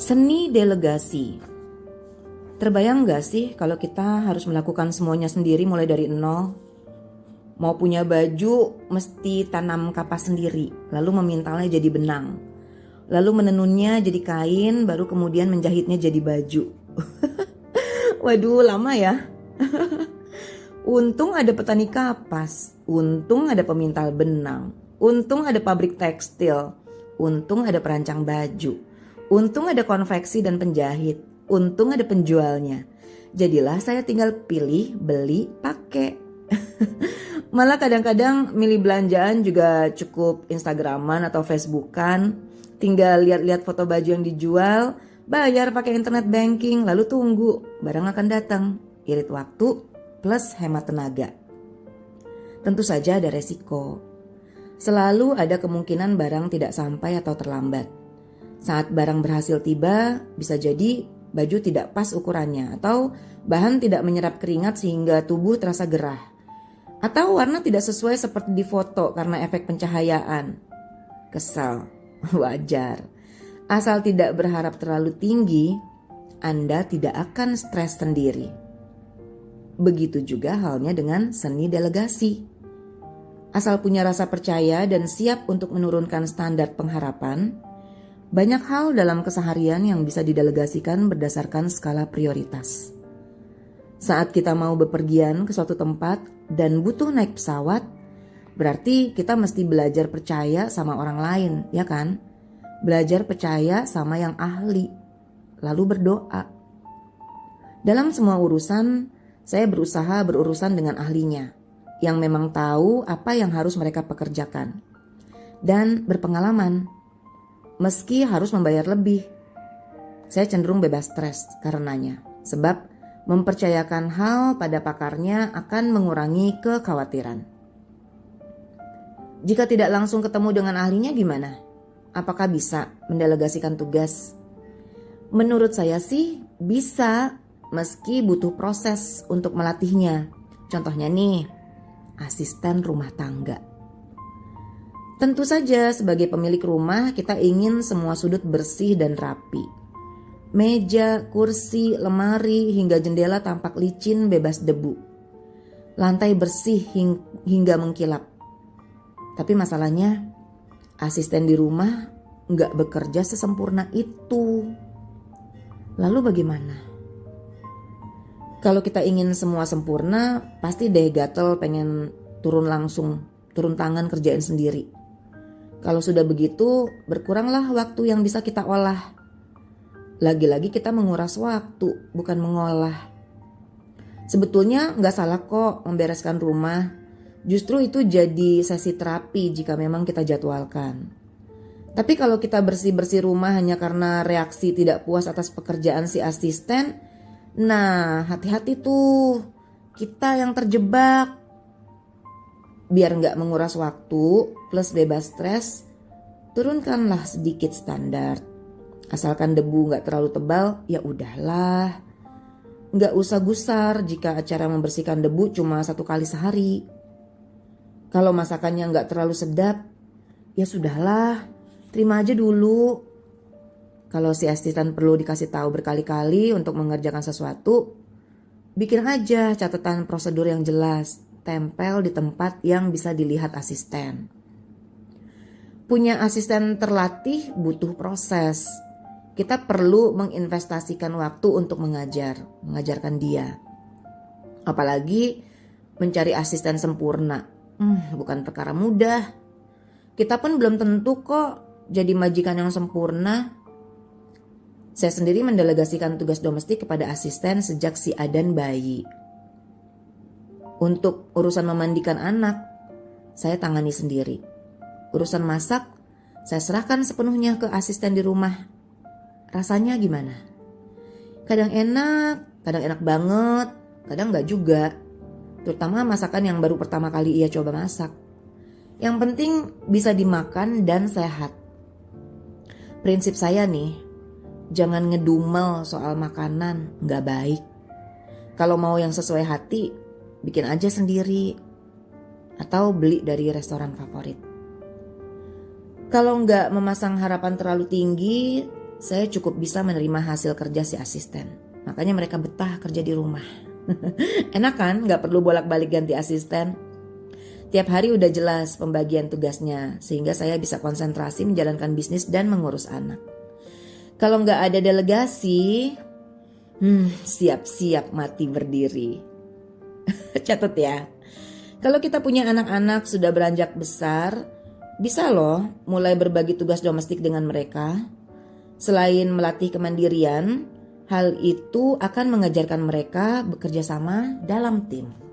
Seni delegasi. Terbayang gak sih kalau kita harus melakukan semuanya sendiri mulai dari nol? Mau punya baju mesti tanam kapas sendiri, lalu memintalnya jadi benang. Lalu menenunnya jadi kain, baru kemudian menjahitnya jadi baju. Waduh, lama ya. Untung ada petani kapas, untung ada pemintal benang, untung ada pabrik tekstil, untung ada perancang baju, untung ada konveksi dan penjahit, untung ada penjualnya. Jadilah saya tinggal pilih, beli, pakai. Malah kadang-kadang milih belanjaan juga cukup Instagraman atau Facebookan. Tinggal lihat-lihat foto baju yang dijual, bayar pakai internet banking, lalu tunggu, barang akan datang. Irit waktu plus hemat tenaga. Tentu saja ada resiko. Selalu ada kemungkinan barang tidak sampai atau terlambat. Saat barang berhasil tiba, bisa jadi baju tidak pas ukurannya atau bahan tidak menyerap keringat sehingga tubuh terasa gerah. Atau warna tidak sesuai seperti di foto karena efek pencahayaan. Kesal, wajar. Asal tidak berharap terlalu tinggi, Anda tidak akan stres sendiri. Begitu juga halnya dengan seni delegasi. Asal punya rasa percaya dan siap untuk menurunkan standar pengharapan, banyak hal dalam keseharian yang bisa didelegasikan berdasarkan skala prioritas. Saat kita mau bepergian ke suatu tempat dan butuh naik pesawat, berarti kita mesti belajar percaya sama orang lain, ya kan? Belajar percaya sama yang ahli, lalu berdoa. Dalam semua urusan, saya berusaha berurusan dengan ahlinya, yang memang tahu apa yang harus mereka pekerjakan, dan berpengalaman. Meski harus membayar lebih, saya cenderung bebas stres karenanya, sebab mempercayakan hal pada pakarnya akan mengurangi kekhawatiran. Jika tidak langsung ketemu dengan ahlinya gimana? Apakah bisa mendelegasikan tugas? Menurut saya sih bisa, meski butuh proses untuk melatihnya. Contohnya nih, asisten rumah tangga. Tentu saja sebagai pemilik rumah kita ingin semua sudut bersih dan rapi. Meja, kursi, lemari, hingga jendela tampak licin bebas debu. Lantai bersih hingga mengkilap. Tapi masalahnya, asisten di rumah nggak bekerja sesempurna itu. Lalu bagaimana? Kalau kita ingin semua sempurna, pasti deh gatel pengen turun tangan kerjain sendiri. Kalau sudah begitu, berkuranglah waktu yang bisa kita olah. Lagi-lagi kita menguras waktu, bukan mengolah. Sebetulnya nggak salah kok membereskan rumah. Justru itu jadi sesi terapi jika memang kita jadwalkan. Tapi kalau kita bersih-bersih rumah hanya karena reaksi tidak puas atas pekerjaan si asisten, nah hati-hati tuh, kita yang terjebak. Biar nggak menguras waktu plus bebas stres, turunkanlah sedikit standar. Asalkan debu nggak terlalu tebal, ya udahlah. Nggak usah gusar jika acara membersihkan debu cuma 1 kali sehari. Kalau masakannya nggak terlalu sedap, ya sudahlah, terima aja dulu. Kalau si asisten perlu dikasih tahu berkali-kali untuk mengerjakan sesuatu, bikin aja catatan prosedur yang jelas, tempel di tempat yang bisa dilihat asisten. Punya asisten terlatih butuh proses. Kita perlu menginvestasikan waktu untuk mengajarkan dia. Apalagi mencari asisten sempurna, bukan perkara mudah. Kita pun belum tentu kok jadi majikan yang sempurna. Saya sendiri mendelegasikan tugas domestik kepada asisten sejak si Adan bayi. Untuk urusan memandikan anak, saya tangani sendiri. Urusan masak, saya serahkan sepenuhnya ke asisten di rumah. Rasanya gimana? Kadang enak banget, kadang enggak juga. Terutama masakan yang baru pertama kali ia coba masak. Yang penting bisa dimakan dan sehat. Prinsip saya nih, jangan ngedumel soal makanan, enggak baik. Kalau mau yang sesuai hati, bikin aja sendiri. Atau beli dari restoran favorit. Kalau enggak memasang harapan terlalu tinggi, saya cukup bisa menerima hasil kerja si asisten. Makanya mereka betah kerja di rumah. Enak kan, gak perlu bolak-balik ganti asisten. Tiap hari udah jelas pembagian tugasnya, sehingga saya bisa konsentrasi menjalankan bisnis dan mengurus anak. Kalau gak ada delegasi, siap-siap mati berdiri. Catat ya, kalau kita punya anak-anak sudah beranjak besar, bisa loh mulai berbagi tugas domestik dengan mereka. Selain melatih kemandirian, hal itu akan mengajarkan mereka bekerja sama dalam tim.